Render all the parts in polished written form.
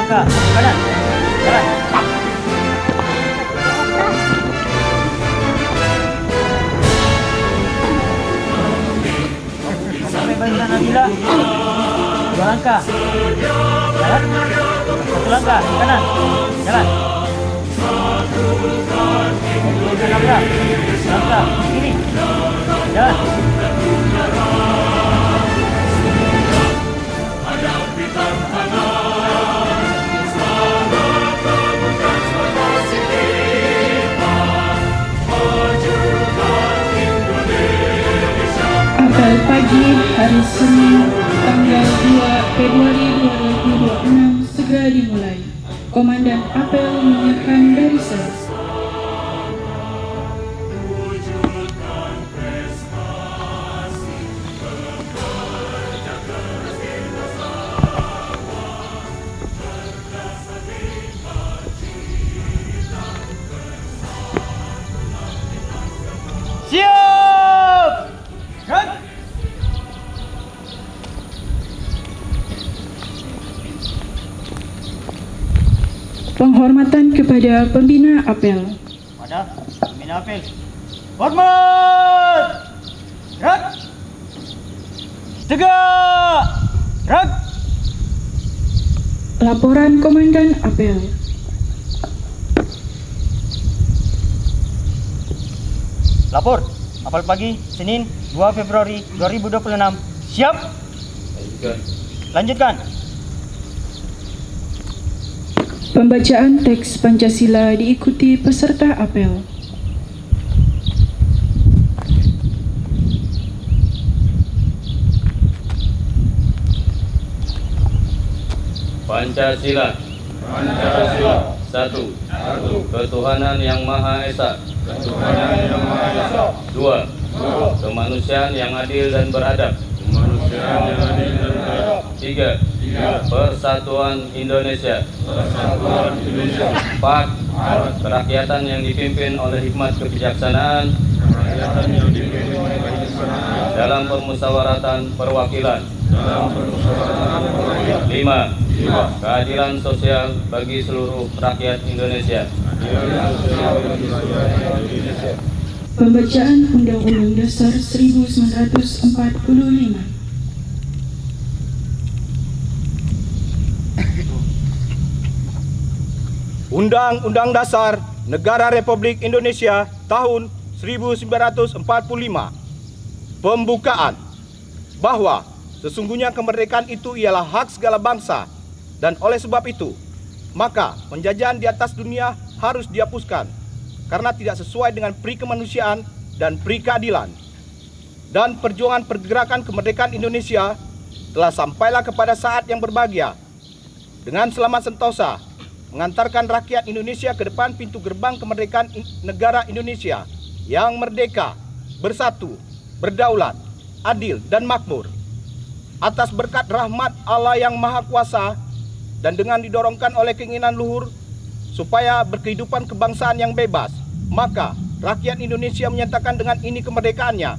Langkah kanan. Jalan. Sampai barisan Nabila. 2 langkah. Jalan. 1 langkah kanan. Jalan. Barisan Nabila. Langkah kiri. Jalan. Apel pagi hari Senin tanggal 2 Februari 2026 segera dimulai. Komandan apel menyiapkan barisan. Siap! Gerak! Penghormatan kepada pembina apel. Pada pembina apel. Hormat! Gerak! Tegak! Gerak! Laporan Komandan apel. Lapor, apel pagi Senin 2 Februari 2026. Siap? Lanjutkan. Pembacaan teks Pancasila diikuti peserta apel. Pancasila. Pancasila. 1. Satu. Ketuhanan yang Maha Esa. Ketuhanan yang Maha Esa. 2. Dua. Kemanusiaan yang adil dan beradab. Kemanusiaan yang adil dan beradab. 3. Tiga. Persatuan Indonesia. Persatuan Indonesia. 4. Kerakyatan yang dipimpin oleh hikmat kebijaksanaan Kerakyatan yang dipimpin oleh kebijaksanaan dalam permusyawaratan perwakilan. dalam permusyawaratan perwakilan. 5. Lima. Keadilan sosial bagi seluruh rakyat Indonesia. Keadilan sosial bagi rakyat Indonesia. Pembacaan Undang-Undang Dasar 1945. Undang-Undang Dasar Negara Republik Indonesia tahun 1945. Pembukaan bahwa sesungguhnya kemerdekaan itu ialah hak segala bangsa, dan oleh sebab itu maka penjajahan di atas dunia harus dihapuskan karena tidak sesuai dengan pri kemanusiaan dan pri keadilan. Dan perjuangan pergerakan kemerdekaan Indonesia telah sampailah kepada saat yang berbahagia dengan selamat sentosa mengantarkan rakyat Indonesia ke depan pintu gerbang kemerdekaan negara Indonesia yang merdeka, bersatu, berdaulat, adil dan makmur. Atas berkat rahmat Allah yang Maha Kuasa dan dengan didorongkan oleh keinginan luhur supaya berkehidupan kebangsaan yang bebas, maka rakyat Indonesia menyatakan dengan ini kemerdekaannya.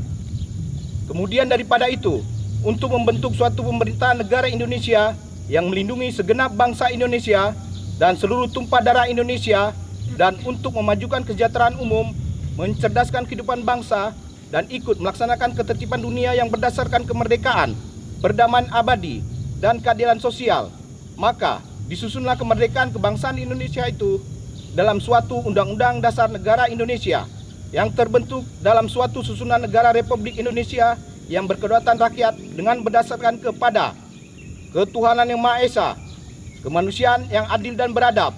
Kemudian daripada itu, untuk membentuk suatu pemerintahan negara Indonesia yang melindungi segenap bangsa Indonesia dan seluruh tumpah darah Indonesia, dan untuk memajukan kesejahteraan umum, mencerdaskan kehidupan bangsa, dan ikut melaksanakan ketertiban dunia yang berdasarkan kemerdekaan, perdamaian abadi, dan keadilan sosial, maka disusunlah kemerdekaan kebangsaan Indonesia itu dalam suatu Undang-Undang Dasar Negara Indonesia yang terbentuk dalam suatu susunan negara Republik Indonesia yang berkedaulatan rakyat dengan berdasarkan kepada ketuhanan yang Maha Esa, kemanusiaan yang adil dan beradab,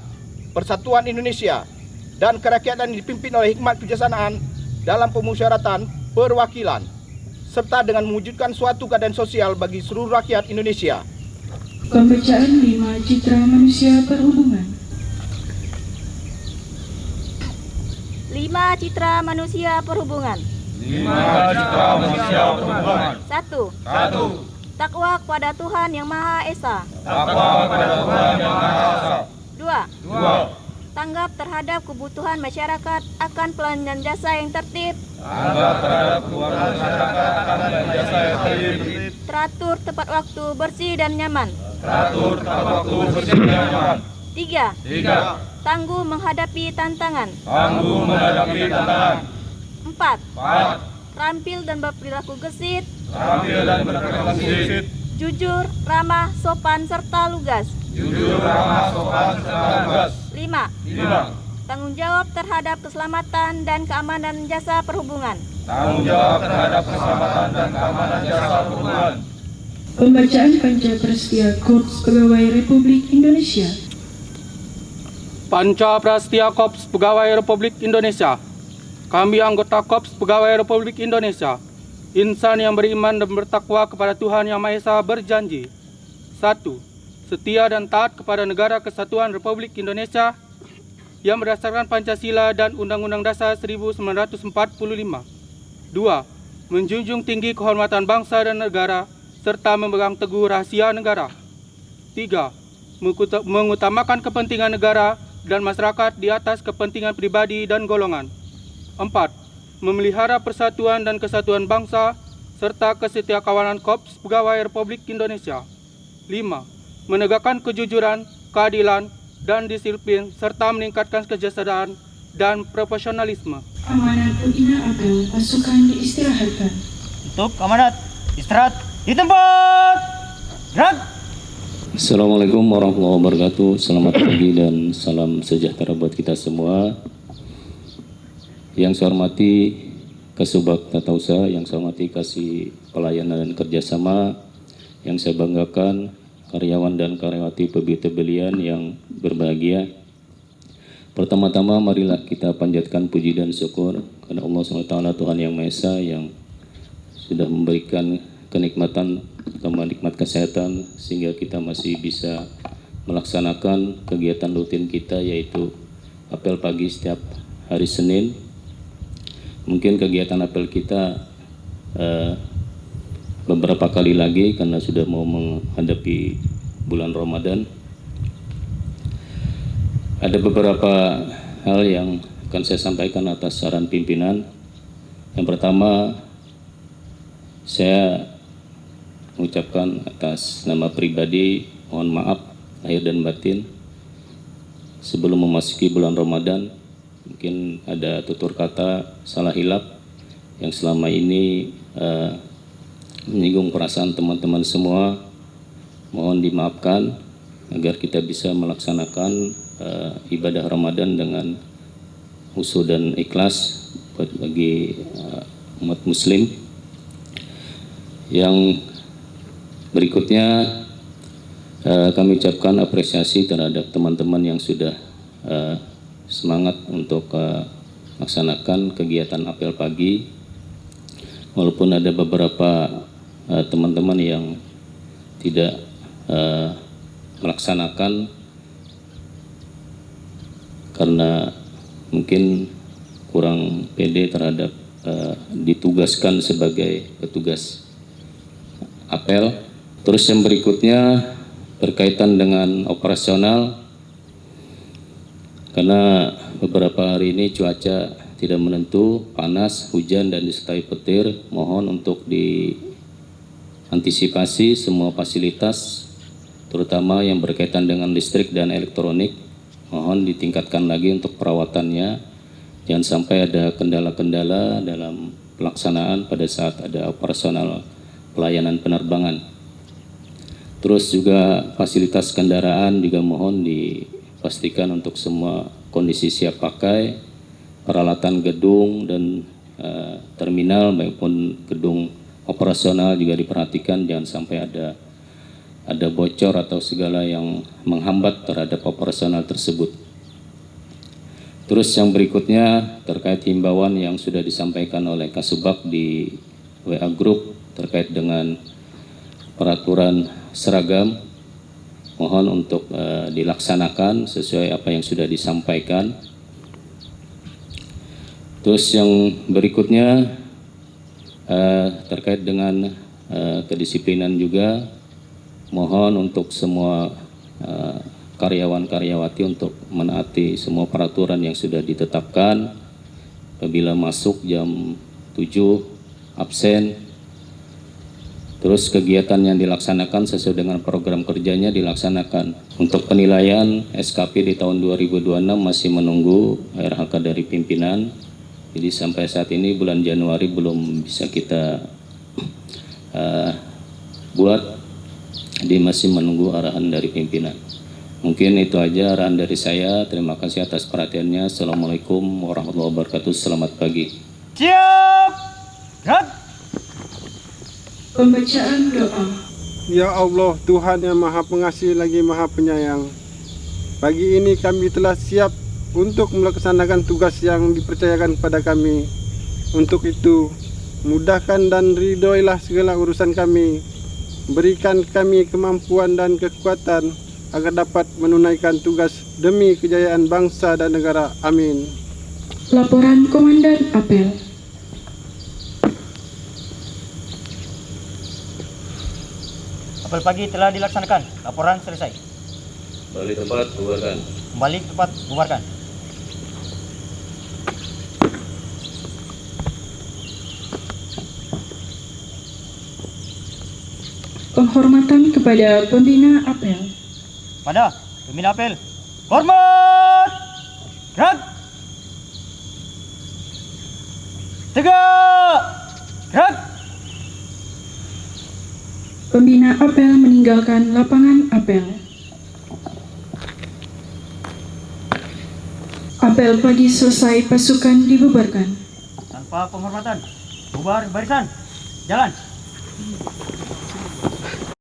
persatuan Indonesia, dan kerakyatan yang dipimpin oleh hikmat kebijaksanaan dalam pemusyawaratan perwakilan, serta dengan mewujudkan suatu keadaan sosial bagi seluruh rakyat Indonesia. Pembacaan 5 Citra Manusia Perhubungan. 5 Citra Manusia Perhubungan. 5 Citra Manusia Perhubungan. 1. Satu. Takwa kepada Tuhan Yang Maha Esa. Takwa kepada Tuhan yang Maha Esa. 2. Dua. Tanggap terhadap kebutuhan masyarakat akan pelayanan jasa yang tertib, Tanggap terhadap kebutuhan masyarakat akan jasa yang tertib, teratur, tepat waktu, bersih dan nyaman. Teratur tepat waktu bersedia nyaman. 3. 3. Tangguh menghadapi tantangan. Tangguh menghadapi tantangan. 4. 4. Rampil dan berperilaku gesit, Tampil dan berperilaku gesit, jujur, ramah, sopan, serta lugas. jujur, ramah, sopan, serta lugas. 5. 5. Tanggung jawab terhadap keselamatan dan keamanan jasa perhubungan. Tanggung jawab terhadap keselamatan dan keamanan jasa perhubungan. Pembacaan Panca Prastia Korps Pegawai Republik Indonesia. Panca Prastia Korps Pegawai Republik Indonesia. Kami anggota Korps Pegawai Republik Indonesia, insan yang beriman dan bertakwa kepada Tuhan Yang Maha Esa berjanji. 1. Setia dan taat kepada Negara Kesatuan Republik Indonesia yang berdasarkan Pancasila dan Undang-Undang Dasar 1945. 2. Menjunjung tinggi kehormatan bangsa dan negara serta memegang teguh rahasia negara. 3. Mengutamakan kepentingan negara dan masyarakat di atas kepentingan pribadi dan golongan. 4. Memelihara persatuan dan kesatuan bangsa serta kesetiakawanan Korps Pegawai Republik Indonesia. 5. Menegakkan kejujuran, keadilan, dan disiplin serta meningkatkan kesejahteraan dan profesionalisme. Amanat Udina Apel pasukan diistirahatkan. Untuk amanat, istirahat di tempat. Gerak. Assalamualaikum warahmatullahi wabarakatuh. Selamat pagi dan salam sejahtera buat kita semua. Yang saya hormati Kasubag Tatausa, yang saya hormati Kasih Pelayanan dan Kerjasama, yang saya banggakan karyawan dan karyawati pebitebelian yang berbahagia. Pertama-tama marilah kita panjatkan puji dan syukur kepada Allah SWT Tuhan Yang Maha Esa yang sudah memberikan kenikmatan terutama nikmat kesehatan sehingga kita masih bisa melaksanakan kegiatan rutin kita yaitu apel pagi setiap hari Senin. Mungkin kegiatan apel kita beberapa kali lagi karena sudah mau menghadapi bulan Ramadan. Ada beberapa hal yang akan saya sampaikan atas saran pimpinan. Yang pertama, saya mengucapkan atas nama pribadi mohon maaf lahir dan batin sebelum memasuki bulan Ramadan. Mungkin ada tutur kata salah hilap yang selama ini menyinggung perasaan teman-teman semua. Mohon dimaafkan agar kita bisa melaksanakan ibadah Ramadan dengan khusyuk dan ikhlas bagi umat muslim. Yang berikutnya kami ucapkan apresiasi terhadap teman-teman yang sudah semangat untuk melaksanakan kegiatan apel pagi. Walaupun ada beberapa teman-teman yang tidak melaksanakan karena mungkin kurang pede terhadap ditugaskan sebagai petugas apel. Terus yang berikutnya berkaitan dengan operasional, karena beberapa hari ini cuaca tidak menentu, panas, hujan, dan disertai petir. Mohon untuk diantisipasi semua fasilitas, terutama yang berkaitan dengan listrik dan elektronik. Mohon ditingkatkan lagi untuk perawatannya. Jangan sampai ada kendala-kendala dalam pelaksanaan pada saat ada operasional pelayanan penerbangan. Terus juga fasilitas kendaraan juga mohon dipastikan untuk semua kondisi siap pakai, peralatan gedung dan terminal maupun gedung operasional juga diperhatikan, jangan sampai ada bocor atau segala yang menghambat terhadap operasional tersebut. Terus yang berikutnya terkait himbauan yang sudah disampaikan oleh Kasubag di WA Group terkait dengan peraturan seragam, mohon untuk dilaksanakan sesuai apa yang sudah disampaikan. Terus yang berikutnya terkait dengan kedisiplinan juga, mohon untuk semua karyawan-karyawati untuk menaati semua peraturan yang sudah ditetapkan. Apabila masuk jam 7 absen, Terus kegiatan yang dilaksanakan sesuai dengan program kerjanya dilaksanakan. Untuk penilaian SKP di tahun 2026 masih menunggu RHK dari pimpinan. Jadi sampai saat ini bulan Januari belum bisa kita buat. Jadi masih menunggu arahan dari pimpinan. Mungkin itu aja arahan dari saya. Terima kasih atas perhatiannya. Assalamualaikum warahmatullahi wabarakatuh. Selamat pagi. Siap. Gerak. Pembacaan doa. Ya Allah, Tuhan yang Maha Pengasih lagi Maha Penyayang. Pagi ini kami telah siap untuk melaksanakan tugas yang dipercayakan kepada kami. Untuk itu, mudahkan dan ridhoilah segala urusan kami. Berikan kami kemampuan dan kekuatan agar dapat menunaikan tugas demi kejayaan bangsa dan negara. Amin. Laporan Komandan Apel. Apel pagi telah dilaksanakan. Laporan selesai. Balik tempat, bubarkan. Kembali ke tempat, bubarkan. Penghormatan kepada Pembina Apel. Pada pembina apel. Hormat. Gerak. Tegak. Gerak. Pembina Apel meninggalkan lapangan apel. Apel pagi selesai, pasukan dibubarkan. Tanpa penghormatan. Bubar barisan. Jalan.